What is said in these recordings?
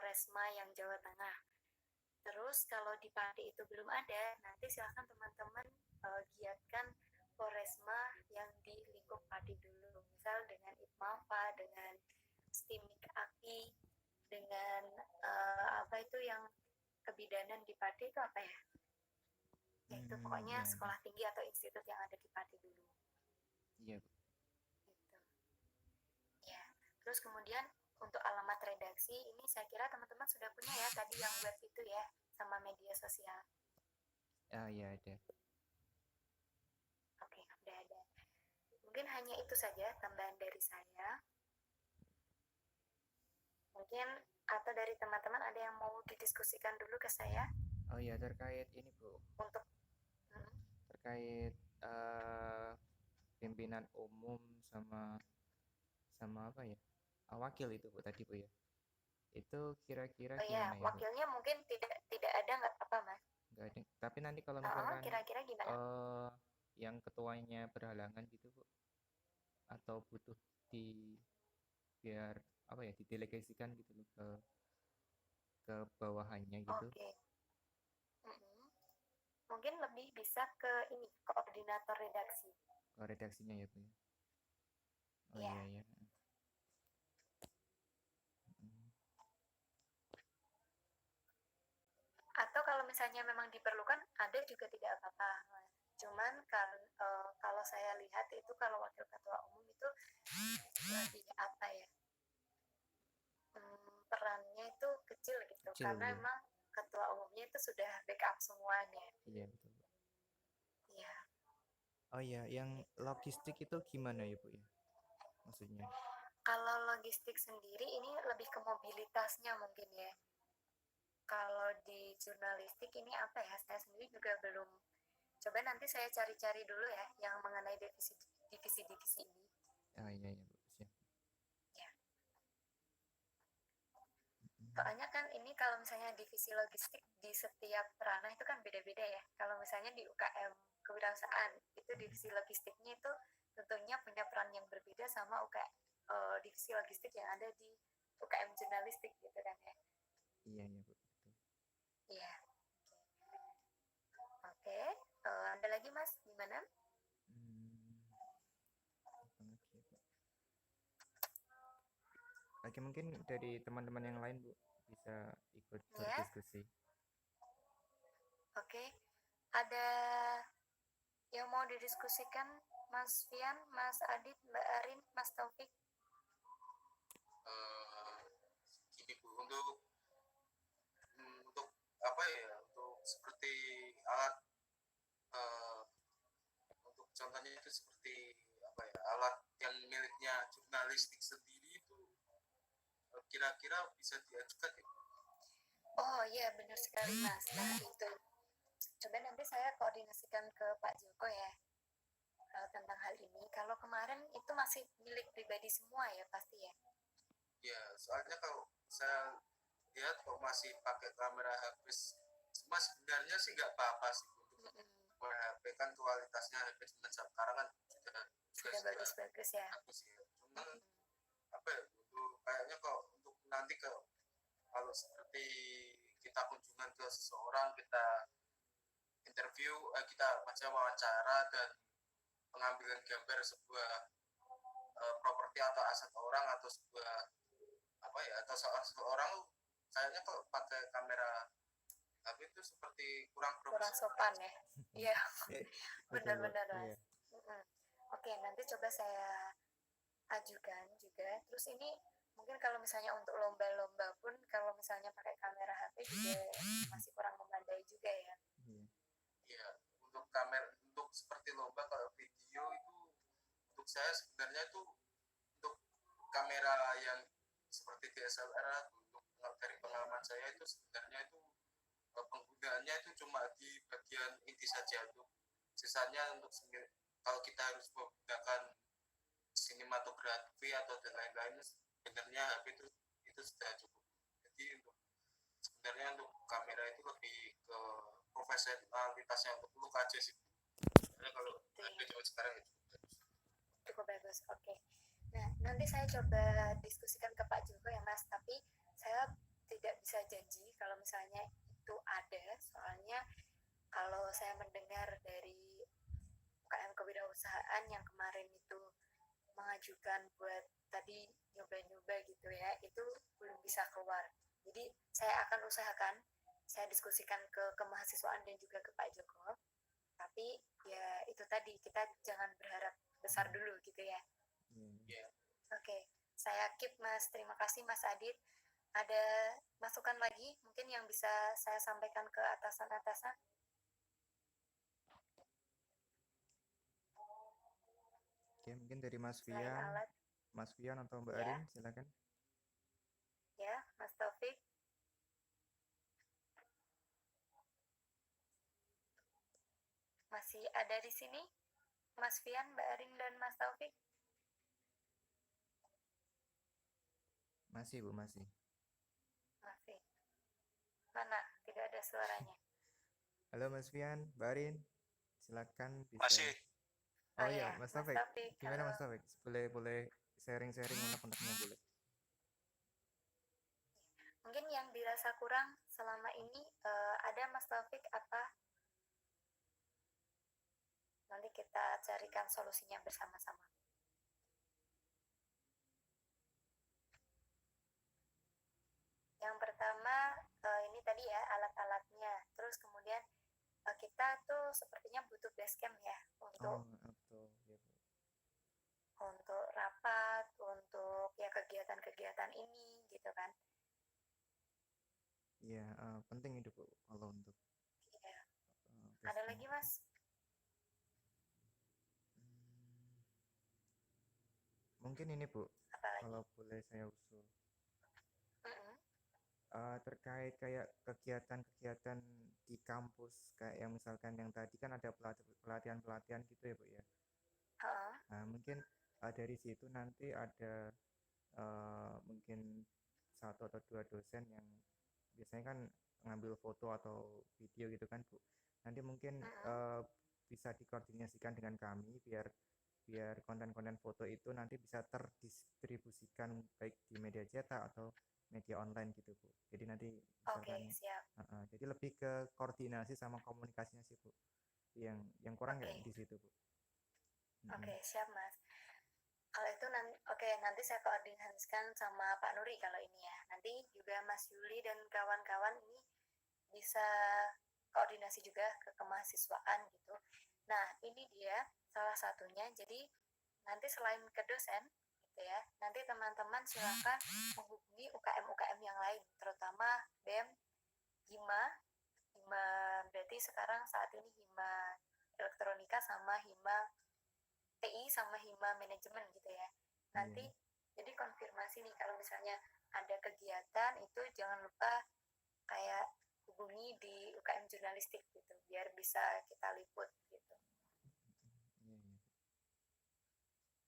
Koresma yang Jawa Tengah. Terus kalau di Pati itu belum ada, nanti silahkan teman-teman giatkan Koresma yang di lingkup Pati dulu. Misal dengan IPMAPA, dengan STIMIK AKI, dengan apa itu yang kebidanan di Pati itu apa ya? Itu pokoknya Ya, sekolah tinggi atau institut yang ada di Pati dulu. iya Bu. Gitu. Ya. Terus kemudian untuk alamat redaksi ini saya kira teman-teman sudah punya ya tadi yang web itu ya sama media sosial. Ya ada. Oke, udah ada. Mungkin hanya itu saja tambahan dari saya. Mungkin atau dari teman-teman ada yang mau didiskusikan dulu ke saya Oh ya, terkait ini Bu, untuk hmm, terkait pimpinan umum sama sama apa ya? Wakil itu Bu tadi Bu ya. Itu kira-kira oh ya, gimana ya Bu? wakilnya mungkin tidak tidak ada nggak apa-apa mas. Nggak ada. Tapi nanti kalau misalkan Kira-kira gimana? eh yang ketuanya berhalangan gitu Bu, atau butuh di biar apa ya didelegasikan gitu loh ke bawahannya gitu. Oke. Mm-mm. Mungkin lebih bisa ke ini koordinator redaksi. Ke redaksinya ya Bu ya. Oh Ya. iya ya. Mm. Atau kalau misalnya memang diperlukan ada juga tidak apa-apa. Cuman kan kalau saya lihat itu kalau wakil ketua umum itu lebih apa ya? Perannya itu kecil gitu Kecil karena Bu ya. emang ketua umumnya itu sudah backup semuanya. Iya betul Bu. Iya. Oh iya, yang Gitu. logistik itu gimana ya Bu ya? Maksudnya. Kalau logistik sendiri ini lebih ke mobilitasnya mungkin ya. Kalau di jurnalistik ini apa ya? Saya sendiri juga belum. Coba nanti saya cari-cari dulu ya yang mengenai divisi-divisi ini. Ah iya ya Bu, siap. Ya. Mm. Soalnya kan ini kalau misalnya divisi logistik di setiap ranah itu kan beda-beda ya. Kalau misalnya di UKM kewirausahaan itu divisi logistiknya itu tentunya punya peran yang berbeda sama divisi logistik yang ada di UKM jurnalistik gitu kan ya. Iya ya Bu, betul. Iya. Oke. Ada lagi Mas? Gimana? Hmm, apa lagi ya Bu? Lagi mungkin dari teman-teman yang lain Bu bisa ikut Ya. berdiskusi. Oke. Ada yang mau didiskusikan Mas Fian, Mas Adit, Mbak Arin, Mas Taufik? eh, Gini Bu, untuk apa ya, untuk seperti alat, eh, untuk contohnya itu seperti apa ya, alat yang miliknya jurnalistik sendiri itu kira-kira bisa diajukan ya. Oh iya benar sekali Mas. Nah itu coba nanti saya koordinasikan ke Pak Joko ya tentang hal ini. Kalau kemarin itu masih milik pribadi semua ya pasti ya. Ya soalnya kalau saya lihat kok masih pakai kamera HP, cuma sebenarnya sih nggak apa-apa sih untuk Mm-mm. kamera HP, kan kualitasnya HP sekarang kan Sudah sudah bagus-bagus ya. bagus ya. Cuman Mm-mm. apa ya, untuk kayaknya kok untuk nanti kalau seperti kita kunjungan ke seseorang, kita interview, kita baca wawancara dan pengambilan gambar sebuah properti atau aset orang atau sebuah apa ya, atau seorang kayaknya kok pakai kamera HP itu seperti kurang Kurang profesional. sopan ya. Iya Betul Bu. benar-benar Iya. Mas. Mm-mm. Oke nanti coba saya ajukan juga. Terus ini mungkin kalau misalnya untuk lomba-lomba pun kalau misalnya pakai kamera HP juga masih kurang memadai juga ya. Iya. Ya, untuk kamera, untuk seperti lomba kalau video itu, untuk saya sebenarnya itu untuk kamera yang seperti DSLR, untuk dari pengalaman saya itu sebenarnya itu penggunaannya itu cuma di bagian inti saja, untuk sisanya untuk kalau kita harus menggunakan sinematografi atau dan lain-lain sebenarnya HP itu sudah cukup. Jadi untuk sebenarnya untuk kamera itu lebih ke profesionalitasnya, untuk look aja sih. Karena kalau HP zaman sekarang itu Cukup bagus. Oke. Nah, nanti saya coba diskusikan ke Pak Joko ya, Mas. Tapi saya tidak bisa janji kalau misalnya itu ada, soalnya kalau saya mendengar dari UKM kewirausahaan yang kemarin itu mengajukan buat tadi nyoba-nyoba gitu ya, itu belum bisa keluar. Jadi saya akan usahakan, saya diskusikan ke kemahasiswaan dan juga ke Pak Joko, tapi ya itu tadi, kita jangan berharap besar dulu gitu ya. Iya. Oke, saya keep Mas, terima kasih Mas Adit. Ada masukan lagi mungkin yang bisa saya sampaikan ke atasan-atasan? Oke, mungkin dari Mas Selain Fian, alat, atau Mbak ya. Arin, silakan. Ya, Mas Taufik. Masih ada di sini? Mas Fian, Mbak Arin, dan Mas Taufik? Masih, Bu, masih. Masih. Mana? Tidak ada suaranya. Halo Mas Fian, Mbak Arin, silakan bisa. Masih. Oh iya, Mas Taufik. Gimana halo. Mas Taufik? Boleh sharing-sharing unek-uneknya boleh. Mungkin yang dirasa kurang selama ini ada Mas Taufik apa? Nanti kita carikan solusinya bersama-sama. Yang pertama ini tadi ya alat-alatnya. Terus kemudian kita tuh sepertinya butuh basecamp ya untuk betul, ya, Bu. untuk rapat, untuk ya kegiatan-kegiatan ini gitu kan. Iya, penting itu Bu kalau untuk Iya. Ada lagi Mas? Mungkin ini Bu, Apalagi? kalau boleh saya usul. Mm-mm. Terkait kayak kegiatan-kegiatan di kampus, kayak yang misalkan yang tadi kan ada pelatihan-pelatihan gitu ya Bu ya. Nah, mungkin dari situ nanti ada mungkin 1 atau 2 dosen yang biasanya kan ngambil foto atau video gitu kan Bu. Nanti mungkin bisa dikoordinasikan dengan kami biar konten-konten foto itu nanti bisa terdistribusikan baik di media cetak atau media online gitu Bu. Jadi nanti misalkan siap. Jadi lebih ke koordinasi sama komunikasinya sih Bu. Yang kurang kayak di situ Bu. Siap Mas. Kalau itu nanti saya koordinasikan sama Pak Nuri kalau ini ya. Nanti juga Mas Yuli dan kawan-kawan ini bisa koordinasi juga ke kemahasiswaan gitu. Nah, ini dia salah satunya. Jadi nanti selain ke dosen gitu ya, nanti teman-teman silakan menghubungi UKM-UKM yang lain, terutama BEM, HIMA berarti sekarang saat ini HIMA elektronika sama HIMA TI sama HIMA manajemen gitu ya. Nanti jadi konfirmasi nih kalau misalnya ada kegiatan itu jangan lupa kayak hubungi di UKM jurnalistik gitu biar bisa kita liput gitu.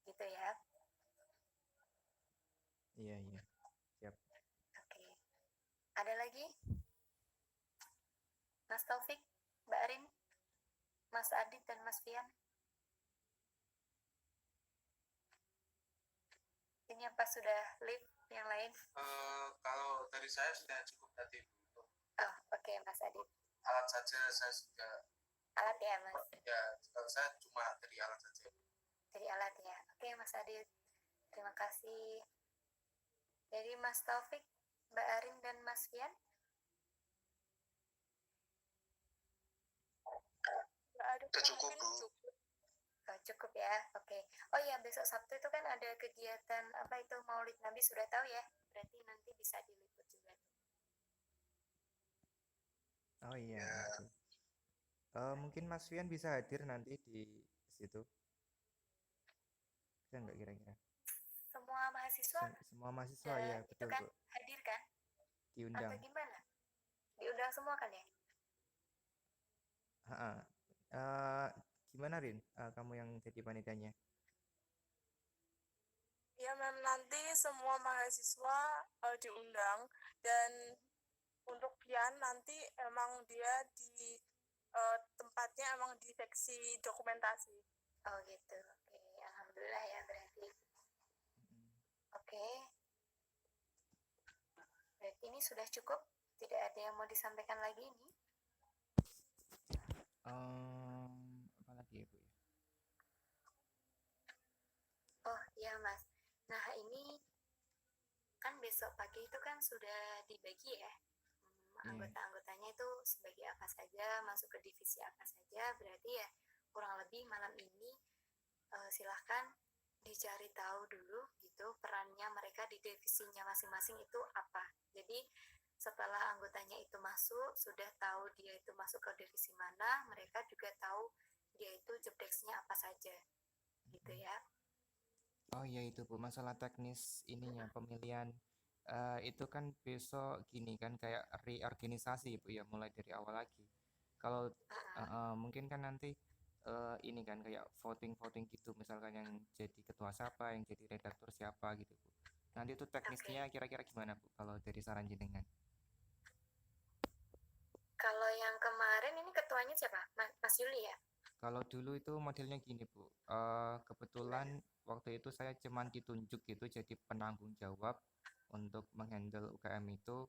Gitu ya. Iya. Siap. Oke. Ada lagi? Mas Taufik, Mbak Arin, Mas Adit dan Mas Fian. Ini apa sudah live yang lain? Kalau dari saya sudah cukup tadi. Oke, Mas Adit. Alat saja saya sudah. Alat ya, Mas? Ya, kalau saya cuma dari alat saja. Dari alat ya. Oke, Mas Adit. Terima kasih. Dari Mas Taufik, Mbak Arin dan Mas Fian. Cukup, Bu. Cukup ya, oke. Oh iya, besok Sabtu itu kan ada kegiatan apa itu Maulid Nabi, sudah tahu ya? Berarti nanti bisa diliput juga. Oh iya. Mungkin Mas Fian bisa hadir nanti di situ. Bisa nggak kira-kira? Semua mahasiswa? Semua mahasiswa ya, betul kan, Bu. hadir kan? Diundang. Atau gimana? Diundang semua kan ya? Gimana Rin? Kamu yang jadi panitianya? Ya, Mem, nanti semua mahasiswa diundang, dan untuk Pian nanti emang dia di tempatnya emang di seksi dokumentasi. Oh gitu, oke. Alhamdulillah ya berarti. Oke. Berarti ini sudah cukup? Tidak ada yang mau disampaikan lagi ini? Apa lagi ya Bu ya? Oh iya Mas. Nah ini kan besok pagi itu kan sudah dibagi ya. Iya. Anggota-anggotanya itu sebagai apa saja, masuk ke divisi apa saja. Berarti ya kurang lebih malam ini silahkan dicari tahu dulu gitu perannya mereka di divisinya masing-masing itu apa. Jadi setelah anggotanya itu masuk, sudah tahu dia itu masuk ke divisi mana, mereka juga tahu dia itu job desk-nya apa saja gitu ya. Oh iya itu Bu, masalah teknis ininya pemilihan itu kan besok gini kan kayak reorganisasi Bu ya, mulai dari awal lagi. Kalau mungkin kan nanti ini kan kayak voting gitu, misalkan yang jadi ketua siapa, yang jadi redaktur siapa gitu Bu. Nanti itu teknisnya kira-kira gimana Bu kalau dari saran jenengan? Kalau yang kemarin ini ketuanya siapa? Mas Yuli ya? Kalau dulu itu modelnya gini Bu, kebetulan waktu itu saya cuman ditunjuk gitu jadi penanggung jawab untuk menghandle UKM itu,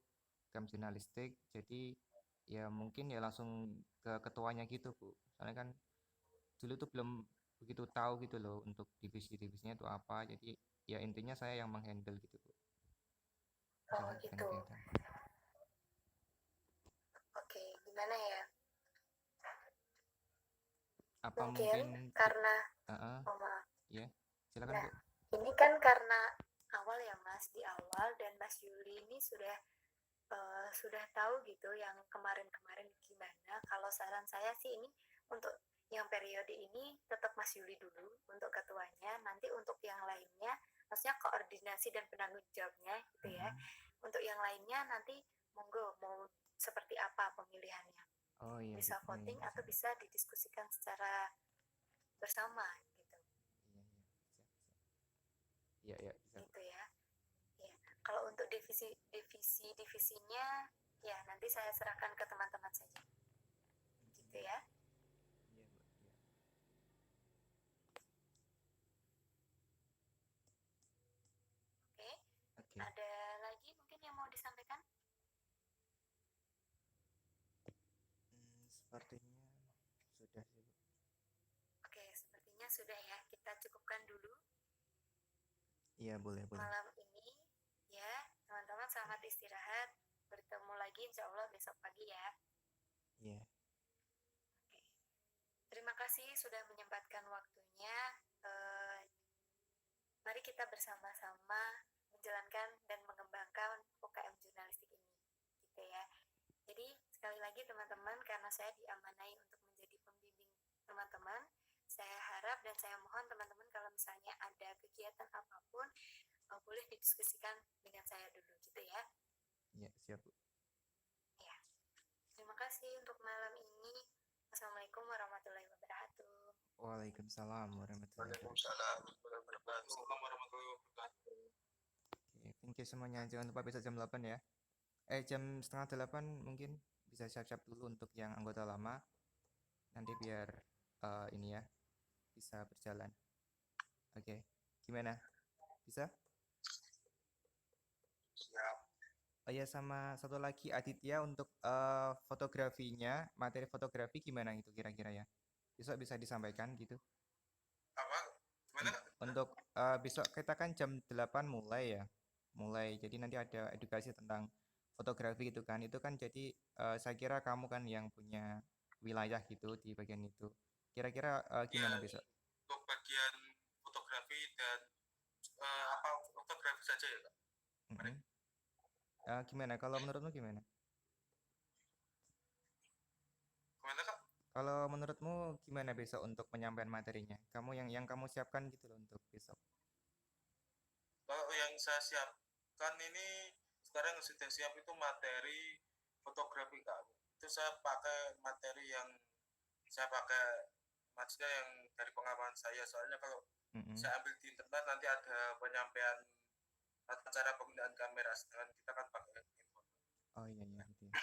UKM jurnalistik. Jadi ya mungkin ya langsung ke ketuanya gitu Bu. Soalnya kan dulu tuh belum begitu tahu gitu loh untuk divisi-divisinya itu apa. Jadi ya intinya saya yang menghandle gitu Bu. Oh Masalah gitu. kegiatan. Oke, gimana ya? Apa Mungkin mungkin karena oh maaf. ya silakan Nah, Bu. ini kan karena awal ya Mas, di awal dan Mas Yuli ini sudah tahu gitu yang kemarin-kemarin gimana. Kalau saran saya sih ini untuk yang periode ini tetap Mas Yuli dulu untuk ketuanya. Nanti untuk yang lainnya, maksudnya koordinasi dan penanggung jawabnya gitu ya. Untuk yang lainnya nanti monggo mau seperti apa pemilihannya. Oh iya Bisa gitu. Oh, iya, voting bisa. atau bisa didiskusikan secara bersama gitu. Iya, iya, bisa. Gitu ya. Ya, kalau untuk divisinya ya nanti saya serahkan ke teman-teman saja. Gitu ya. Iya, Bu. Iya. Oke. Oke. Ada lagi mungkin yang mau disampaikan? Sepertinya sudah sih, Bu. Oke, sepertinya sudah ya. Kita cukupkan dulu Iya, boleh. malam ini. Ya, teman-teman selamat istirahat. Bertemu lagi insya Allah besok pagi ya. Iya. Oke. Terima kasih sudah menyempatkan waktunya. Mari kita bersama-sama menjalankan dan mengembangkan UKM jurnalistik ini. Gitu ya. Jadi sekali lagi teman-teman, karena saya diamanai untuk menjadi pembimbing teman-teman, saya harap dan saya mohon teman-teman kalau misalnya ada kegiatan apapun boleh didiskusikan dengan saya dulu gitu ya. Iya, siap, Bu. Ya. Terima kasih untuk malam ini. Assalamualaikum warahmatullahi wabarakatuh. Waalaikumsalam warahmatullahi wabarakatuh. Waalaikumsalam warahmatullahi wabarakatuh. Oke, thank you semuanya. Jangan lupa besok jam 8 ya. Jam setengah 8 mungkin bisa siap-siap dulu untuk yang anggota lama. Nanti biar ini ya bisa berjalan. Oke, gimana? Bisa? Siap. Oh ya, sama satu lagi Aditya untuk fotografinya, materi fotografi gimana itu kira-kira ya? Besok bisa disampaikan gitu. Apa? Gimana? Untuk besok kita kan jam 8 mulai ya. Mulai. Jadi nanti ada edukasi tentang fotografi gitu kan. Itu kan jadi saya kira kamu kan yang punya wilayah gitu di bagian itu. Kira-kira gimana Ya, besok? untuk bagian fotografi dan apa fotografi saja ya, Kak? Mm-mm. Gimana? Kalau menurutmu gimana? Gimana, Kak? Kalau menurutmu gimana besok untuk penyampaian materinya? Kamu yang kamu siapkan gitu loh untuk besok. Kalau yang saya siapkan ini sekarang yang sudah siap itu materi fotografi, Kak. Itu saya pakai materi yang saya pakai maksudnya yang dari pengalaman saya. Soalnya kalau Mm-mm. saya ambil di internet nanti ada penyampaian cara penggunaan kamera, sedangkan kita kan pakai handphone. Oh iya iya gitu ya.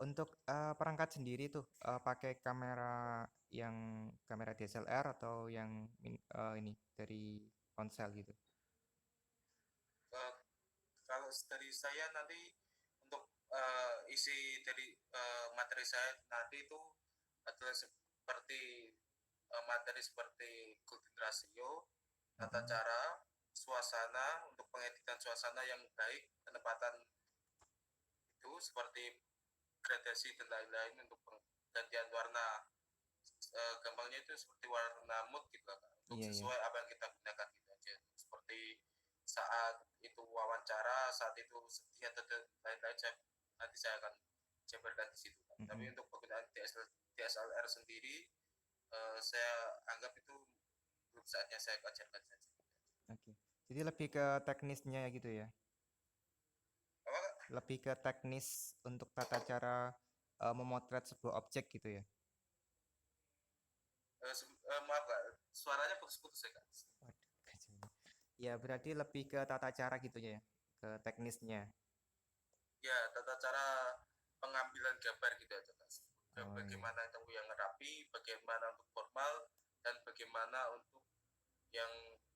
Untuk perangkat sendiri tuh pakai kamera yang kamera DSLR atau yang ini dari ponsel gitu. Kalau dari saya nanti untuk isi dari materi saya nanti itu adalah seperti materi seperti golden ratio, tata cara, suasana untuk pengeditan suasana yang baik, penempatan itu seperti gradasi dan lain-lain untuk penggantian warna, gampangnya itu seperti warna mood gitu kan, untuk Iya, iya. sesuai apa yang kita gunakan gitu aja. Seperti saat itu wawancara, saat itu sedih atau lain-lain, nanti saya akan jabarkan di situ kan. Tapi untuk penggunaan DSLR sendiri, saya anggap itu belum saatnya saya ajarkan saja. Oke. Jadi lebih ke teknisnya gitu ya. Apa, Kak? Lebih ke teknis untuk tata cara memotret sebuah objek gitu ya. Maaf Kak, suaranya putus-putus ya Kak. Waduh, kacau. Ya, berarti lebih ke tata cara gitu ya, ke teknisnya. Ya, tata cara pengambilan gambar gitu aja Kak. Oh, iya. Bagaimana itu yang rapi, bagaimana untuk formal, dan bagaimana untuk yang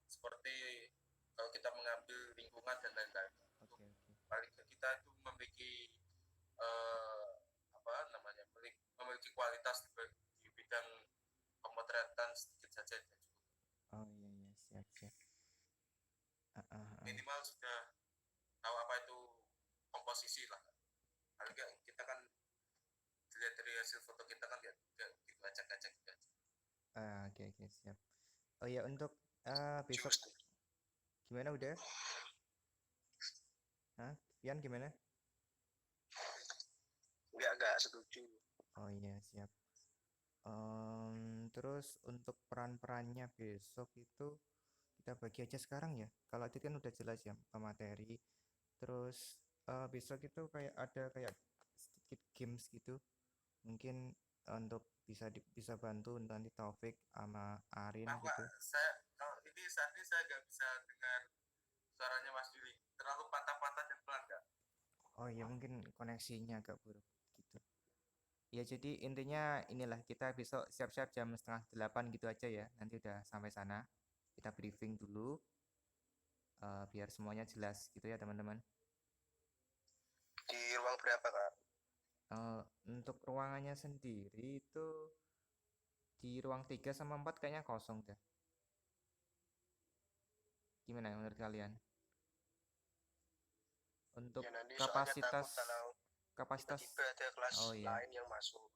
seperti kalau kita mengambil lingkungan dan lain-lain. Untuk Oke, oke. paling kita itu memiliki apa namanya, memiliki kualitas di bidang pemotretan sedikit saja dan cukup. Oh iya, iya, siap, siap. Minimal sudah tahu apa itu komposisi lah. Paling nggak kita kan dilihat dari hasil foto kita kan nggak gitu acak-acak gitu aja. Oke, oke, siap. Oh ya, untuk besok gimana udah? Hah? Pian gimana? Nggak setuju. Oh iya, siap. Terus untuk peran-perannya besok itu kita bagi aja sekarang ya. Kalau itu kan udah jelas ya materi. Terus besok itu kayak ada kayak sedikit games gitu. Mungkin untuk bisa bantu nanti Taufik sama Arin Maaf Pak, gitu. saya kalau ini saat ini saya nggak bisa dengar suaranya Mas Yuli. Terlalu patah-patah dan pelan nggak? Oh iya, mungkin koneksinya agak buruk gitu. Ya jadi intinya inilah, kita besok siap-siap jam 7:30 gitu aja ya. Nanti udah sampai sana. Kita briefing dulu biar semuanya jelas gitu ya teman-teman. Di ruang berapa Kak? Untuk ruangannya sendiri itu di ruang 3 sama 4 kayaknya kosong deh. Gimana menurut kalian? Untuk Ya nanti soalnya kapasitas takut kalau kapasitas tiba-tiba ada kelas oh iya. lain yang masuk.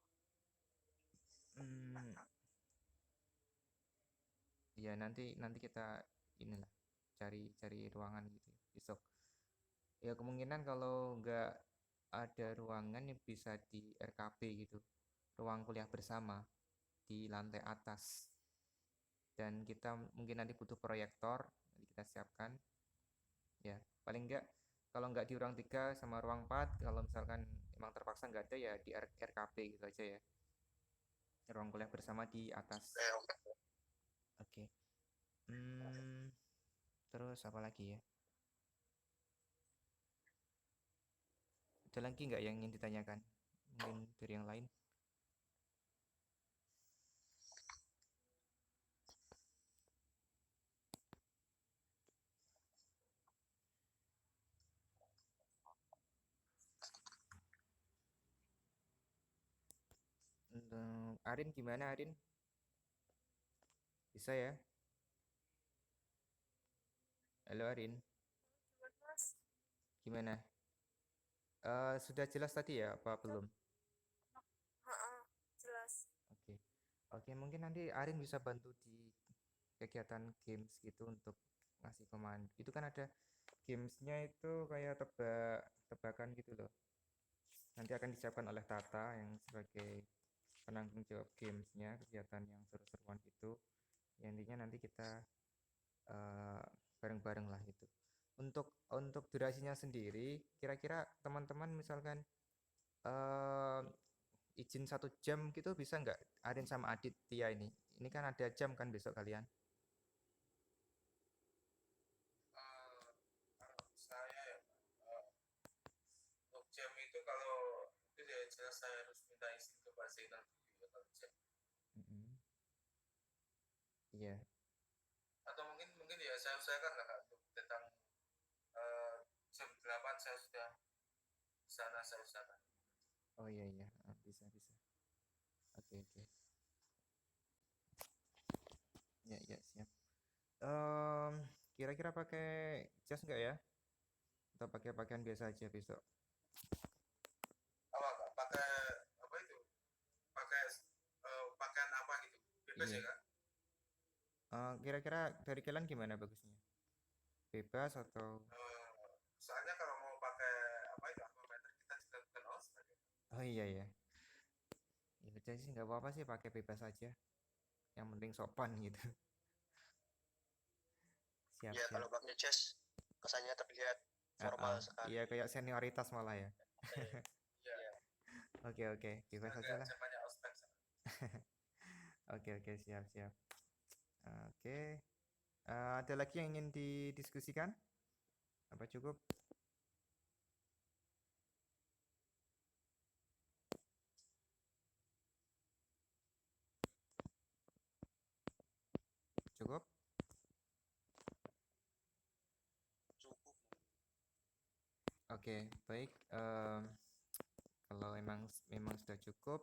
Ya nanti kita inilah cari ruangan gitu ya, besok. Ya kemungkinan kalau nggak ada ruangan ya bisa di RKB gitu, ruang kuliah bersama di lantai atas. Dan kita mungkin nanti butuh proyektor, nanti kita siapkan. Ya paling nggak kalau nggak di ruang 3 sama ruang 4, kalau misalkan emang terpaksa nggak ada ya di RKB gitu aja ya. Ruang kuliah bersama di atas. Oke. Terus apa lagi ya? Ada lagi nggak yang ingin ditanyakan? Mungkin dari yang lain? Untuk Arin gimana Arin? Bisa ya? Halo Arin, Mas, gimana? Sudah jelas tadi ya apa belum? jelas. Oke. Oke, mungkin nanti Arin bisa bantu di kegiatan games gitu untuk ngasih komando. Itu kan ada gamesnya itu kayak tebakan gitu loh. Nanti akan disiapkan oleh Tata yang sebagai penanggung jawab gamesnya, kegiatan yang seru-seruan gitu. Ya, intinya nanti kita bareng-bareng lah itu. Untuk durasinya sendiri, kira-kira teman-teman misalkan izin 1 jam gitu bisa nggak Arin sama Adit Tia ini? Ini kan ada jam kan besok kalian? Saya untuk jam itu kalau itu ya jelas saya harus minta izin ke Pak Zainal dulu ya kalau jam. Iya. Atau mungkin ya saya usahakan lah Kak, untuk datang jam 8 saya sudah di sana, saya usahakan. Oh iya iya, bisa bisa. Oke oke. Ya ya siap. Em, Kira-kira pakai jas nggak ya? Atau pakai pakaian biasa aja besok? Apa Kak? Pakai apa itu? Pakai pakaian apa gitu? Bebas ya Iya. Kak? Kira-kira dari kalian gimana bagusnya? Bebas atau? Soalnya kalau mau pakai apa itu armor kita juga bukan ospek. Oh iya ya. Ya udah sih nggak apa-apa sih pakai bebas aja. Yang penting sopan gitu. Siap Ya, siap. kalau pakai jas kesannya terlihat Ah, formal ah. sekali. Iya kayak senioritas malah ya. Iya. Oke oke, bebas aja Agak lah. zamannya ospek. Oke oke siap siap. Oke. Ada lagi yang ingin didiskusikan? Apa cukup? Cukup? Cukup. Oke, baik. Kalau memang sudah cukup,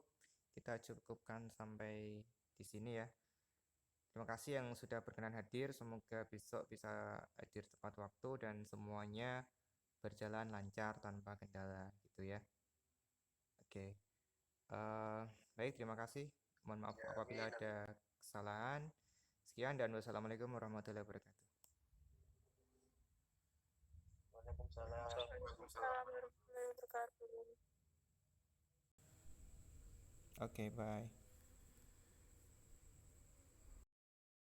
kita cukupkan sampai di sini ya. Terima kasih yang sudah berkenan hadir. Semoga besok bisa hadir tepat waktu dan semuanya berjalan lancar tanpa kendala gitu ya. Oke. Baik, terima kasih. Mohon maaf Ya, apabila amin. ada kesalahan. Sekian dan wassalamualaikum warahmatullahi wabarakatuh. Waalaikumsalam. Waalaikumsalam. Warahmatullahi wabarakatuh. Oke, bye.